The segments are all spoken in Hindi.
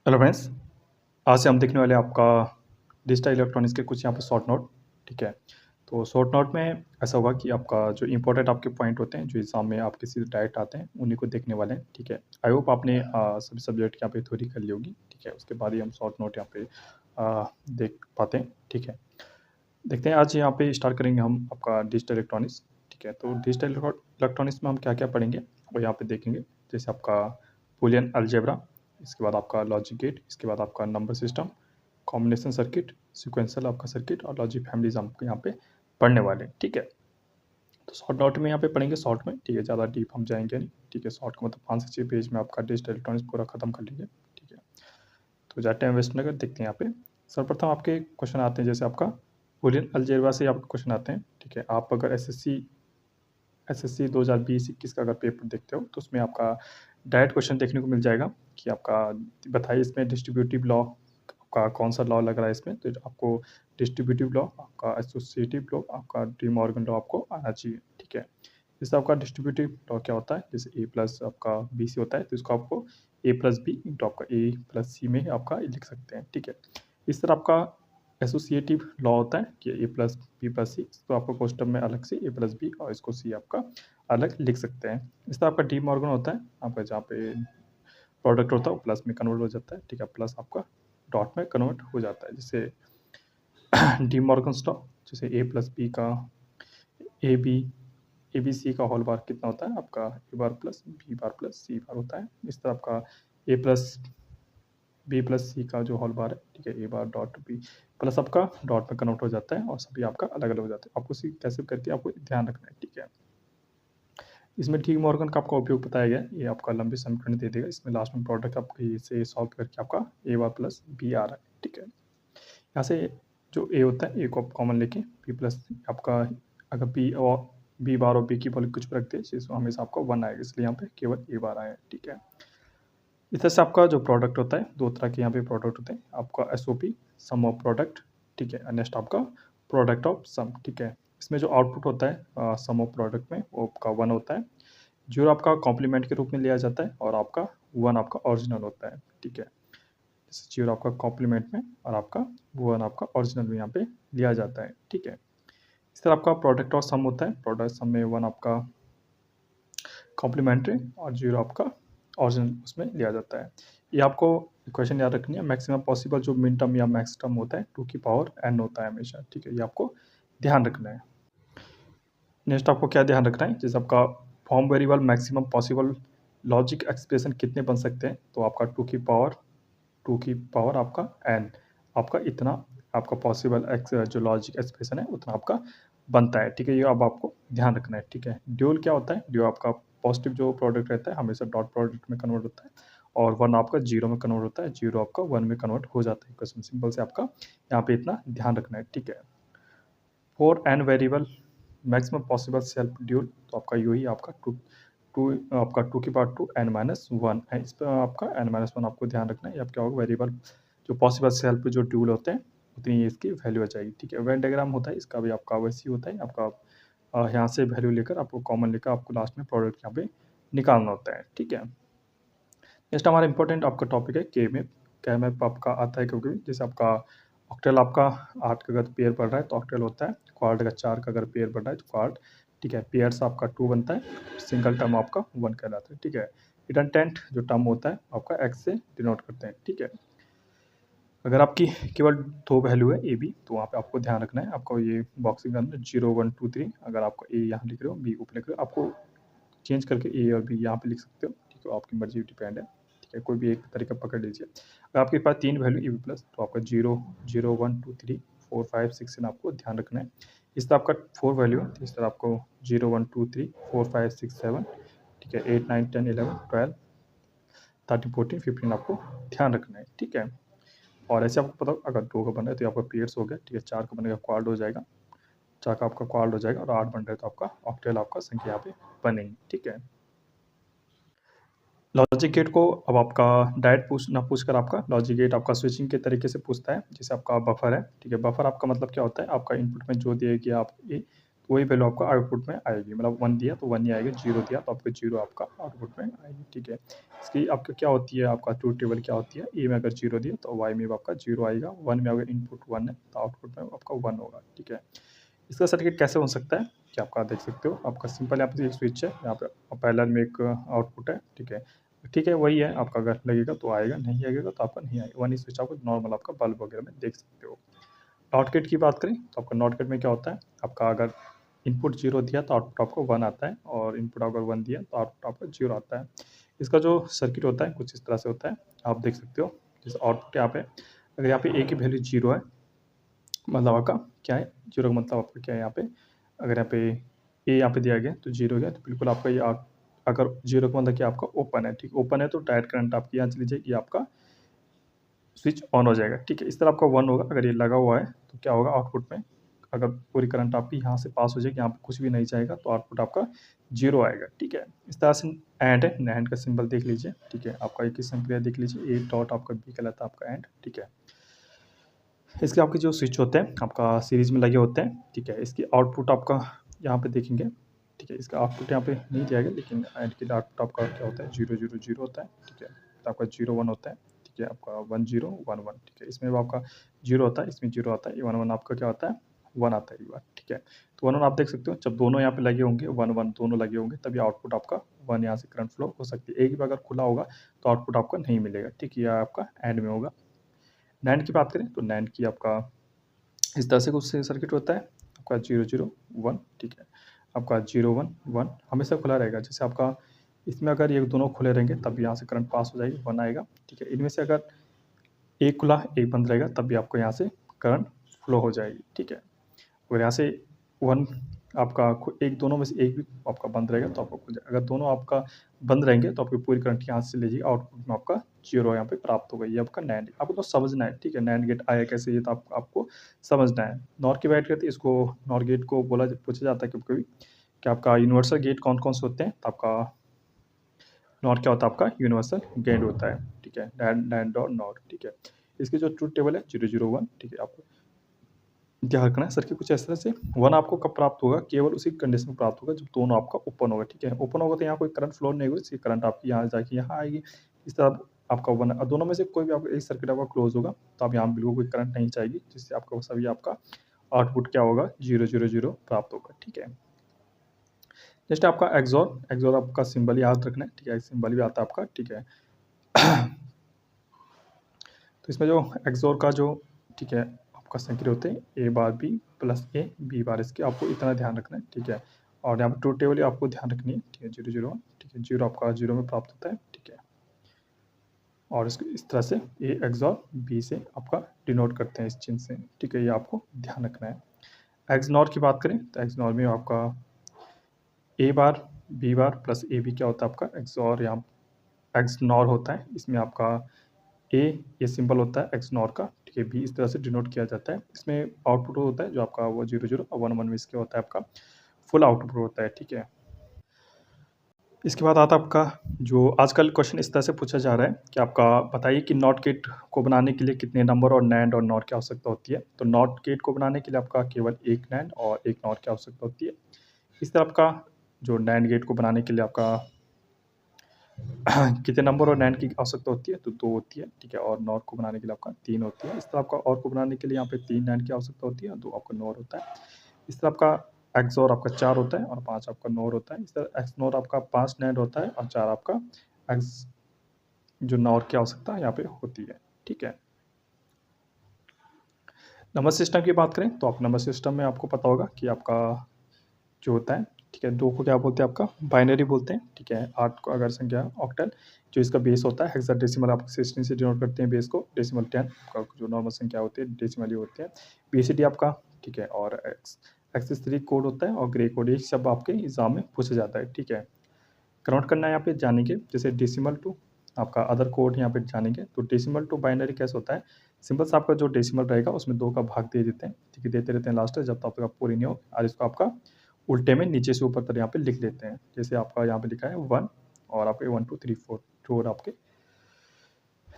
हेलो फ्रेंड्स, आज से हम देखने वाले हैं आपका डिजिटल इलेक्ट्रॉनिक्स के कुछ यहाँ पे शॉर्ट नोट। ठीक है, तो शॉर्ट नोट में ऐसा होगा कि आपका जो इम्पोर्टेंट आपके पॉइंट होते हैं, जो एग्जाम में आपके सीधे डायरेक्ट आते हैं, उन्हीं को देखने वाले हैं। ठीक है, आई होप आपने सभी सब्जेक्ट यहाँ पे थ्योरी कर ली होगी। ठीक है, उसके बाद ही हम शॉर्ट नोट यहाँ पे देख पाते हैं। ठीक है, देखते हैं आज यहाँ पे स्टार्ट करेंगे हम आपका डिजिटल इलेक्ट्रॉनिक्स। ठीक है, तो डिजिटल इलेक्ट्रॉनिक्स में हम क्या क्या पढ़ेंगे वो यहाँ पे देखेंगे। जैसे आपका बुलियन अलजेब्रा, इसके बाद आपका लॉजिक गेट, इसके बाद आपका number system, combination circuit, sequential आपका सर्किट और लॉजिक फैमिलीज आपको यहाँ पे पढ़ने वाले हैं। ठीक है, तो शॉर्ट नोट में यहाँ पे पढ़ेंगे शॉर्ट में। ठीक है, ज़्यादा डीप हम जाएंगे नहीं। ठीक है, शॉर्ट का मतलब 5 से 6 पेज में आपका डिजिटल इलेक्ट्रॉनिक्स पूरा खत्म कर लेंगे। ठीक है, तो ज़्यादा टाइम वेस्ट न कर देखते हैं यहाँ पे। सर्वप्रथम आपके क्वेश्चन आते हैं, जैसे आपका बुलियन अलजेब्रा से आपके क्वेश्चन आते हैं। ठीक है, आप अगर एसएससी 2020-21 का अगर पेपर देखते हो तो उसमें आपका डायरेक्ट क्वेश्चन देखने को मिल जाएगा कि आपका बताइए इसमें डिस्ट्रीब्यूटिव लॉ का कौन सा लॉ लग रहा है इसमें। तो आपको डिस्ट्रीब्यूटिव लॉ, आपका एसोसिएटिव लॉ, आपका डी मॉर्गन लॉ आपको आना चाहिए। ठीक है, जैसे आपका डिस्ट्रीब्यूटिव लॉ क्या होता है, जैसे ए प्लस आपका बी सी होता है, तो इसको आपको ए प्लस बी इंटू आपका ए प्लस सी में आपका लिख सकते हैं। ठीक है, इस तरह आपका एसोसिएटिव लॉ होता है कि ए प्लस बी प्लस सी, तो आपको क्वेश्चन में अलग से ए प्लस बी और इसको सी आपका अलग लिख सकते हैं। इस तरह आपका डी मॉर्गन होता है, आपका जहाँ पे प्रोडक्ट होता है वो प्लस में कन्वर्ट हो जाता है। ठीक है, प्लस आपका डॉट में कन्वर्ट हो जाता है। जैसे डी मॉर्गन लॉ, जैसे ए प्लस बी का ए बी सी का होल बार कितना होता है आपका A bar plus B bar plus सी बार होता है। इस तरह आपका ए प्लस बी प्लस सी का जो होल बार है, ठीक है, ए बार डॉट बी प्लस आपका डॉट में कन्वर्ट हो जाता है और सभी आपका अलग अलग हो जाता है। आपको सी कैसे करके आपको ध्यान रखना है। ठीक है, इसमें डी मॉर्गन का आपका उपयोग बताया गया है। ये आपका लंबे समीकरण दे देगा, इसमें लास्ट में प्रोडक्ट आपको इसे सॉल्व करके आपका ए बार प्लस बी आ रहा है। ठीक है, यहाँ से जो ए होता है ए को आप कॉमन लेके बी प्लस आपका, अगर बी और बी बार और बी की वैल्यू कुछ भी रखते हैं तो हमेशा आपका 1 आएगा, इसलिए यहाँ पे केवल ए बार आया है। ठीक है, इस तरह से आपका जो प्रोडक्ट होता है, दो तरह के यहाँ पे प्रोडक्ट होते हैं, आपका एसओपी सम ऑफ प्रोडक्ट। ठीक है, नेक्स्ट आपका प्रोडक्ट ऑफ सम। ठीक है, इसमें जो आउटपुट होता है सम ऑफ प्रोडक्ट में वो आपका 1 होता है, जो आपका कॉम्प्लीमेंट के रूप में लिया जाता है, और आपका 1 आपका ओरिजिनल होता है। ठीक है, जैसे जीरो आपका कॉम्प्लीमेंट में और आपका 1 आपका ओरिजिनल में यहाँ पे लिया जाता है। ठीक है, इस तरह आपका प्रोडक्ट ऑफ सम होता है, प्रोडक्ट सम में 1 आपका कॉम्प्लीमेंट्री और 0 आपका ओरिजिनल उसमें लिया जाता है। ये आपको इक्वेशन याद रखनी है। मैक्सिमम पॉसिबल जो मिन टर्म या मैक्स टर्म होता है 2 की पावर n होता है हमेशा। ठीक है, ये आपको ध्यान रखना है। नेक्स्ट आपको क्या ध्यान रखना है, जैसे आपका form variable maximum possible logic expression कितने बन सकते हैं, तो आपका 2 की पावर आपका n, आपका इतना आपका पॉसिबल एक्स जो लॉजिक एक्सप्रेशन है उतना आपका बनता है। ठीक है, ये अब आपको ध्यान रखना है। ठीक है, ड्यूल क्या होता है, ड्यूल आपका पॉजिटिव जो प्रोडक्ट रहता है हमेशा डॉट प्रोडक्ट में कन्वर्ट होता है, और 1 आपका 0 में कन्वर्ट होता है, 0 आपका 1 में कन्वर्ट हो जाता है। क्वेश्चन सिंपल से आपका यहाँ पे इतना ध्यान रखना है। ठीक है, for n variable maximum possible self dual, तो आपका यू ही आपका टू आपका 2 की पावर 2 n-1 है। इस पर आपका n-1 आपको ध्यान रखना है। अब क्या होगा, वेरिएबल जो पॉसिबल सेल्फ जो ड्यूल होते हैं उतनी इसकी वैल्यू आ जाएगी। ठीक है, वेन डायग्राम होता है इसका भी आपका वैसे ही होता है, आपका यहाँ से वैल्यू लेकर आपको कॉमन लेकर आपको लास्ट में प्रोडक्ट यहाँ पे निकालना होता है। ठीक है, नेक्स्ट हमारा इंपॉर्टेंट आपका टॉपिक है के मैप। के मैप आपका आता है क्योंकि जैसे आपका ऑक्टेल आपका 8 का अगर पेयर पड़ रहा है तो ऑक्टेल होता है, क्वार्ट का 4 का अगर पेयर पड़ रहा है तो क्वार्ट। ठीक है, पेयर्स आपका 2 बनता है, सिंगल टर्म आपका 1 कहलाता है। ठीक है, रिडंडेंट जो टर्म होता है आपका एक्स से डिनोट करते हैं। ठीक है, अगर आपकी केवल 2 वैल्यू है ए बी, तो वहाँ पे आपको ध्यान रखना है, आपको ये बॉक्सिंग करना है 0 1 2 3, अगर आपको ए यहाँ लिख रहे हो बी ऊपर लिख रहे हो, आपको चेंज करके ए और बी यहाँ पे लिख सकते हो। ठीक है, आपकी मर्जी डिपेंड है। ठीक है, कोई भी एक तरीका पकड़ लीजिए। अगर आपके पास 3 वैल्यू ए बी प्लस, तो आपका 0 0 1 2 3 4 5 6 7 आपको ध्यान रखना है। इस तरह आपका 4 वैल्यू है, तो इस तरह आपको 0 1 2 3 4 5 6 7, ठीक है, 8 9 10 11 12 13 14 15 आपको ध्यान रखना है। ठीक है, और ऐसे आपको पता अगर 2 का बन रहा है तो आपका पेयर्स हो गया। ठीक है, 4 का बनेगा क्वाड हो जाएगा, 4 का आपका क्वाड हो जाएगा, और 8 बन रहा है तो आपका ऑक्टेल आपका संख्या यहाँ पे बनेगी। ठीक है, लॉजिक गेट को अब आपका डायरेक्ट पूछकर आपका लॉजिक गेट आपका स्विचिंग के तरीके से पूछता है। जैसे आपका बफर है, ठीक है, बफर आपका मतलब क्या होता है, आपका इनपुट में जो दिया गया आप ये तो वही वैल्यू आपका आउटपुट में आएगी। मतलब 1 दिया तो 1 ही आएगा, 0 दिया तो आपको 0 आपका आउटपुट में आएगी, ठीक है। इसकी आपका क्या होती है, आपका ट्रूथ टेबल क्या होती है, ए में अगर 0 दिया तो वाई में भी आपका 0 आएगा, 1 में अगर इनपुट 1 है तो आउटपुट में आपका 1 होगा, ठीक है। इसका सर्किट कैसे हो सकता है कि आपका देख सकते हो, आपका सिंपल यहाँ पे एक स्विच है, यहाँ पे पैरेलल में एक आउटपुट है, ठीक है। ठीक है, वही है आपका, अगर लगेगा तो आएगा, नहीं लगेगा तो आपका नहीं आएगा। 1 स्विच आपको नॉर्मल आपका बल्ब वगैरह में देख सकते हो। नॉट गेट की बात करें तो आपका नॉट गेट में क्या होता है, आपका अगर इनपुट 0 दिया तो आउटपुट आपको 1 आता है, और इनपुट अगर 1 दिया तो आउटपुट आपका 0 आता है। इसका जो सर्किट होता है कुछ इस तरह से होता है, आप देख सकते हो। जैसे आउटपुट यहाँ पे, अगर यहाँ पे ए की वैल्यू 0 है, मतलब आपका क्या है, 0 का मतलब आपका क्या है, यहाँ पे अगर यहाँ पे ए यहाँ पे दिया गया तो 0 गया, तो बिल्कुल आपका ये अगर 0 का मतलब क्या, आपका ओपन है, ठीक, ओपन है तो डायरेक्ट करंट आपकी यहाँ चली जाएगी, आपका स्विच ऑन हो जाएगा, ठीक है। इस तरह आपका 1 होगा, अगर ये लगा हुआ है तो क्या होगा आउटपुट में, अगर पूरी करंट आपकी यहाँ से पास हो जाएगी, यहाँ पे कुछ भी नहीं जाएगा तो आउटपुट आपका 0 आएगा, ठीक है। इस तरह से एंड है, एंड का सिंबल देख लीजिए, ठीक है। आपका एक ही सिंपल देख लीजिए, ए डॉट आपका बी कहलाता है आपका एंड, ठीक है। इसके आपके जो स्विच होते हैं आपका सीरीज में लगे होते हैं, ठीक है। इसकी आउटपुट आपका यहाँ पे देखेंगे, ठीक है। इसका आउटपुट यहाँ पे नहीं दिया गया, लेकिन एंड के लिए आउटपुट आपका क्या होता है, 0 0 0 होता है, ठीक है। तो आपका 0 1 होता है, ठीक है। आपका 1 0 1 1, ठीक है। इसमें भी आपका 0 होता है, इसमें 0 आता है, ये 1 1 आपका क्या होता है, 1 आता है ये बार, ठीक है। तो 1 1 आप देख सकते हो, जब दोनों यहाँ पे लगे होंगे, 1 1 दोनों लगे होंगे, तभी आउटपुट आपका 1 यहाँ से करंट फ्लो हो सकती है। एक भी अगर खुला होगा तो आउटपुट आपका नहीं मिलेगा, ठीक है। यह आपका एंड में होगा। नैंड की बात करें तो नैंड की आपका इस तरह से कुछ सर्किट होता है, आपका 0 0 1, ठीक है। आपका 0 1 1 हमेशा खुला रहेगा। जैसे आपका इसमें अगर ये दोनों खुले रहेंगे तब यहाँ से करंट पास हो जाएगी, 1 आएगा, ठीक है। इनमें से अगर एक खुला एक बंद रहेगा तब भी आपको यहाँ से करंट फ्लो हो जाएगी, ठीक है। और यहाँ से 1 आपका एक, दोनों में से एक भी आपका बंद रहेगा तो आपको खुल जाएगा। अगर दोनों आपका बंद रहेंगे तो आपकी पूरी करंट यहाँ से ले जाइए, आउटपुट में आपका 0 यहाँ पे प्राप्त होगा। ये आपका नैंड, आपको तो समझना है, ठीक है। नैंड गेट आया कैसे, ये तो आपको समझना है। नॉर की बात करते हैं, इसको नॉर गेट को पूछा जाता है कभी कभी कि आपका यूनिवर्सल गेट कौन कौन से होते हैं, तो आपका नॉर क्या होता है, आपका यूनिवर्सल गेट होता है, ठीक है। नैंड और नॉर, ठीक है। इसकी जो ट्रूथ टेबल है 0 0 1, ठीक है। आपको ध्यान रखना है सर्किट कुछ इस तरह से, 1 आपको कब प्राप्त होगा, केवल उसी कंडीशन में प्राप्त होगा जब दोनों आपका ओपन होगा, ठीक है। ओपन होगा तो यहाँ कोई करंट फ्लो नहीं होगी, इसकी करंट आपकी यहाँ जाके यहाँ आएगी, इस तरह आपका 1 और दोनों में से कोई भी आपका एक सर्किट आपका क्लोज होगा तो आप यहाँ बिल्कुल कोई करंट नहीं जाएगी, जिससे आपका सभी आपका आउटपुट क्या होगा, 0 0 0 प्राप्त होगा, ठीक है। नेक्स्ट आपका एक्सॉर, एक्सॉर आपका सिंबल याद रखना है, ठीक है। सिंबल भी आता है आपका, ठीक है। तो इसमें जो एक्सॉर का जो, ठीक है, आपका सर्किट होते हैं A bar B plus A B bar, इसके आपको इतना ध्यान रखना है, ठीक है। और यहाँ पर ट्रूथ टेबल आपको ध्यान रखनी है, ठीक है। 0 0 1, ठीक है। 0 आपका 0 में प्राप्त होता है, ठीक है। और इसको इस तरह से ए एक्सॉर बी से आपका डिनोट करते हैं इस चिन्ह से, ठीक है। ये आपको ध्यान रखना है। एक्सनॉर की बात करें तो एक्सनॉर में आपका A bar B bar plus A B क्या होता है, आपका एक्सॉर यहाँ एक्सनॉर होता है। इसमें आपका ए ये सिंबल होता है एक्सनॉर का, ठीक है। बी इस तरह से डिनोट किया जाता है। इसमें आउटपुट होता है जो आपका वो 0 0 और 1 1 में इसके होता है आपका फुल आउटपुट होता है, ठीक है। इसके बाद आता है आपका जो आजकल क्वेश्चन इस तरह से पूछा जा रहा है कि आपका बताइए कि नॉट गेट को बनाने के लिए कितने नंबर और नैंड और नॉर की आवश्यकता होती है। तो नॉट गेट को बनाने के लिए आपका केवल एक नैंड और एक नॉर की आवश्यकता होती है। इस तरह आपका जो नैंड गेट को बनाने के लिए आपका कितने नंबर और नैंड की आवश्यकता होती है, तो 2 होती है, ठीक है। और नॉर को बनाने के लिए आपका 3 होती है। इस तरह आपका और को बनाने के लिए यहाँ पे 3 नैंड की आवश्यकता होती है और 2 आपका नॉर होता है। इस तरह आपका एक्सॉर आपका 4 होता है और 5 आपका नॉर होता है। इस तरह एक्सनॉर आपका 5 नैंड होता है और 4 आपका एक्स जो नॉर की आवश्यकता यहाँ पे होती है, ठीक है। नंबर सिस्टम की बात करें तो आप नंबर सिस्टम में आपको पता होगा कि आपका जो होता है, ठीक है, 2 को क्या बोलते हैं, आपका बाइनरी बोलते हैं, ठीक है। 8 को अगर संख्या ऑक्टल, जो इसका बेस होता है हेक्साडेसिमल आप 16 से डिनोट करते हैं बेस को, डेसिमल 10 का जो नॉर्मल संख्या होती है डेसिमल ही होती है। बीसीडी आपका, ठीक है। और एक्सेस 3 कोड होता है और ग्रे कोड, ये सब आपके एग्जाम में पूछा जाता है, ठीक है। कन्वर्ट करना है यहाँ पे जानेंगे, जैसे डेसिमल टू आपका अदर कोड यहाँ पे जानेंगे। तो डेसिमल टू बाइनरी कैसे होता है, सिंपल सा आपका जो डेसिमल रहेगा उसमें 2 का भाग दे देते हैं, ठीक है, देते रहते हैं लास्ट तक जब तक आपका पूरी नहीं हो, और इसको आपका उल्टे में नीचे से ऊपर तक यहाँ पे लिख देते हैं। जैसे आपका यहाँ पे लिखा है 1 और आपके 1 2 3 4 4 आपके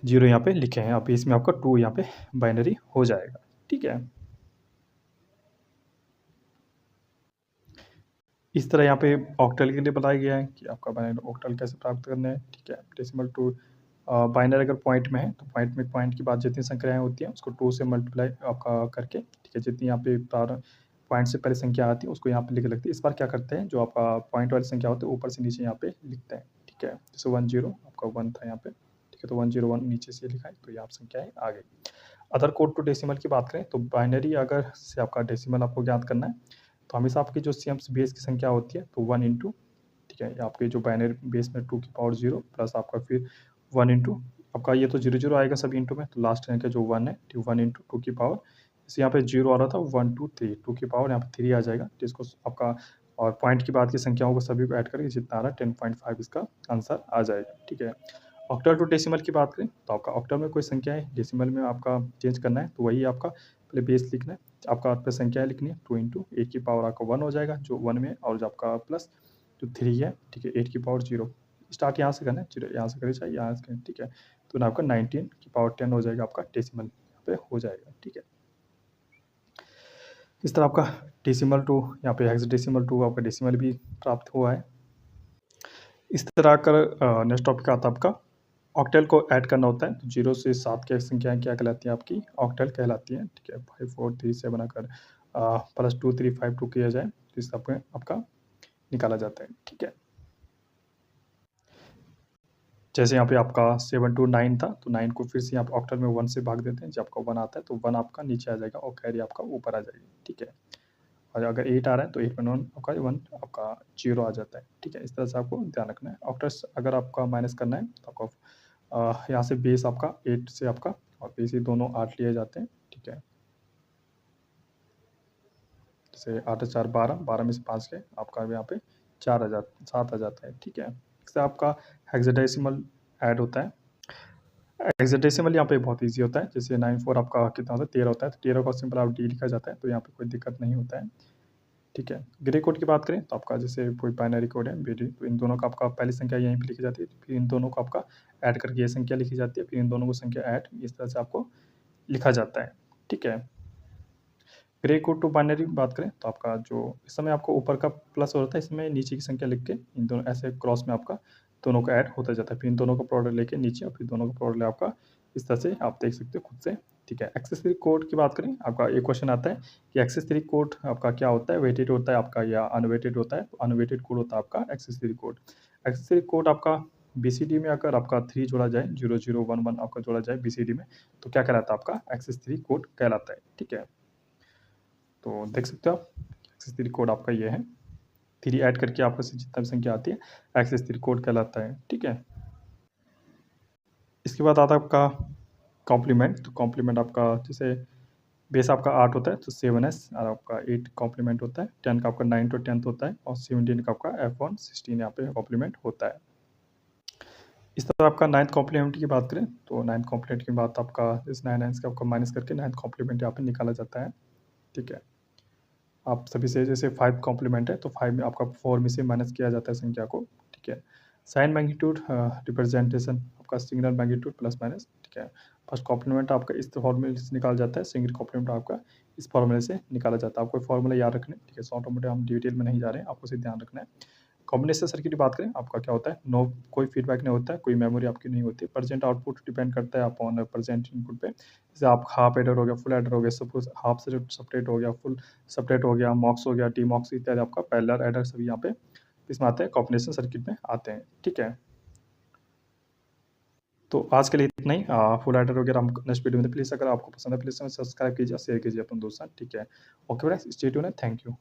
0 यहाँ पे लिखे हैं, आप इसमें आपका 2 यहाँ पे बाइनरी हो जाएगा, ठीक है। इस तरह यहाँ पे ऑक्टल के लिए बताया गया है कि आपका बाइनरी ऑक्टल कैसे प्राप्त करना है, ठीक है। डेसिमल टू बाइनरी अगर पॉइंट में है तो पॉइंट की बाद जितनी संख्याएँ होती हैं उसको 2 से मल्टीप्लाई आपका करके, ठीक है, जितनी यहाँ पे पॉइंट से पहले संख्या आती है उसको यहाँ पे लिख लगती है। इस बार क्या करते हैं, जो आपका पॉइंट वाली संख्या होती है ऊपर से नीचे यहाँ पे लिखते हैं, ठीक है। जैसे 10 आपका 1 था यहाँ पे, ठीक है, तो 101 नीचे से लिखा है तो ये आप संख्याएँ आ गई। अदर कोड टू डेसिमल की बात करें तो बाइनरी अगर से आपका डेसिमल आपको ज्ञात करना है तो हमेशा आपकी जो सीएम्स बेस की संख्या होती है तो 1 इंटू, ठीक है, आपके जो बाइनरी बेस में 2 की पावर 0 प्लस आपका फिर 1 इंटू आपका ये तो 0 आएगा सभी इंटू में, तो लास्ट रैंक है जो 1 है, 1 इंटू 2 की पावर, जैसे यहाँ पे 0 आ रहा था 1 2 3, 2 की पावर यहाँ पे 3 आ जाएगा, जिसको आपका और पॉइंट की बाद की संख्याओं को सभी को ऐड करके जितना आ रहा है 10.5 इसका आंसर आ जाएगा, ठीक है। ऑक्टल टू डेसिमल की बात करें तो आपका ऑक्टल में कोई संख्या है, डेसिमल में आपका चेंज करना है तो वही आपका पहले बेस लिखना है, आपका आप पे संख्या लिखनी है 2 इंटू 8 की पावर आपका 1 हो जाएगा जो 1 में, और जो आपका प्लस जो 3 है, ठीक है, 8 की पावर 0 स्टार्ट यहाँ से करना है, 0 यहाँ से करें चाहे यहाँ से करें, ठीक है, तो ना आपका 19 की पावर 10 हो जाएगा आपका डेसिमल यहाँ पे हो जाएगा, ठीक है। इस तरह आपका डेसिमल टू यहाँ पे हेक्साडेसिमल टू आपका डेसिमल भी प्राप्त हुआ है। इस तरह कर नेक्स्ट टॉपिक आता है आपका ऑक्टल को ऐड करना होता है, तो 0 से 7 की संख्याएँ क्या कहलाती हैं, आपकी ऑक्टल कहलाती हैं, ठीक है। 5 4 3 7 अगर प्लस 2 3 5 2 किया जाए तो इस आपका आपका निकाला जाता है, ठीक है। जैसे यहाँ पे आपका 7 to 9 था तो 9 को फिर से आप ऑक्टल में 1 से भाग देते हैं, जब आपका 1 आता है तो 1 आपका नीचे आ जाएगा और कैरी आपका ऊपर आ जाएगी, ठीक है। और अगर 8 आ रहा है तो 8 में 1 आपका 1 आपका 0 आ जाता है, ठीक है। इस तरह से आपको ध्यान रखना है। ऑक्टल्स अगर आपका माइनस करना है तो आपको यहाँ से बेस आपका 8 से आपका और बेस ये दोनों 8 लिए जाते हैं, ठीक है। जैसे 8 4 12, 12 में से 5 गए आपका यहाँ पे 7 आ जाता है, ठीक है। इससे आपका हेक्साडेसिमल ऐड होता है। हेक्साडेसिमल यहाँ पे बहुत ईजी होता है, जैसे 94 आपका कितना होता है 13 होता है, तो 13 का सिंपल आप डी लिखा जाता है, तो यहाँ पे कोई दिक्कत नहीं होता है, ठीक है। ग्रे कोड की बात करें तो आपका जैसे कोई बाइनरी कोड है बीडी, तो इन दोनों का आपका पहली संख्या यहीं पे लिखी जाती है, फिर इन दोनों को आपका ऐड करके ये संख्या लिखी जाती है, फिर इन दोनों को संख्या ऐड इस तरह से आपको लिखा जाता है, ठीक है। ग्रे कोड टू बाइनरी की बात करें तो आपका जो इस समय आपको ऊपर का प्लस हो रहा था, इसमें नीचे की संख्या लिख के इन दोनों ऐसे क्रॉस में आपका दोनों का ऐड होता जाता है, फिर इन दोनों का प्रोडक्ट लेके नीचे और फिर दोनों का प्रोडक्ट आपका इस तरह से आप देख सकते हो खुद से, ठीक है। एक्सेस 3 कोड की बात करें, आपका एक क्वेश्चन आता है कि एक्सेस 3 कोड आपका क्या होता है, वेटेड होता है आपका या अनवेटेड होता है, तो अनवेटेड कोड होता है आपका एक्सेस 3 कोड। एक्सेस 3 कोड आपका बीसीडी में अगर आपका 3 जोड़ा जाए 0011 आपका जोड़ा जाए बीसीडी में तो क्या कहलाता है, आपका एक्सेस 3 कोड कहलाता है, ठीक है। तो देख सकते हो आप एक्सेस 3 कोड आपका ये है, 3 ऐड करके आपको से जितना भी संख्या आती है एक्सेस 3 कोड कहलाता है, ठीक है। इसके बाद आता है आपका कॉम्प्लीमेंट, तो कॉम्प्लीमेंट आपका जैसे बेस आपका 8 होता है तो 7s और आपका 8 कॉम्प्लीमेंट होता है, 10 का आपका 9 to 10th होता है और 17 का आपका F1 16 यहाँ पे कॉम्प्लीमेंट होता है। इस तरह आपका 9th कॉम्प्लीमेंट की बात करें तो 9th कॉम्प्लीमेंट की बात आपका इस 9 का आपका माइनस करके 9th कॉम्प्लीमेंट यहाँ पे निकाला जाता है, ठीक है। आप सभी से जैसे 5 कॉम्प्लीमेंट है तो 5 में आपका 4 में से माइनस किया जाता है संख्या को, ठीक है। साइन मैग्नीट्यूड रिप्रेजेंटेशन आपका सिंगल मैग्नीट्यूड प्लस माइनस, ठीक है। फर्स्ट कॉम्प्लीमेंट आपका इस फॉर्मूले से निकाला जाता है, सिंगल कॉम्प्लीमेंट आपका इस फॉर्मूले से निकाला जाता है। आपको फॉर्मूला याद रखना है, ठीक है। शॉर्ट मोटे हम डिटेल में नहीं जा रहे हैं, आपको सिर्फ ध्यान रखना है। कॉम्बिनेशन सर्किट की बात करें आपका क्या होता है, नो कोई फीडबैक नहीं होता है, कोई मेमोरी आपकी नहीं होती। प्रेजेंट आउटपुट डिपेंड करता है अपॉन प्रेजेंट इनपुट पे, जैसे आप हाफ एडर हो गया, फुल एडर हो गया, सपोज हाफ से सेपरेट हो गया, फुल सेपरेट हो गया, मॉक्स हो गया, डी मॉक्स इत्यादि आपका पैरेलल एडर सभी यहाँ पे इसमें आते हैं, कॉम्बिनेशन सर्किट में आते हैं, ठीक है। तो आज के लिए इतना ही, फुल एडर वगैरह हम नेक्स्ट वीडियो में, प्लीज़ अगर आपको पसंद है प्लीज़ सब्सक्राइब कीजिए, शेयर कीजिए अपने दोस्त, ठीक है। Okay friends, stay tuned, thank you.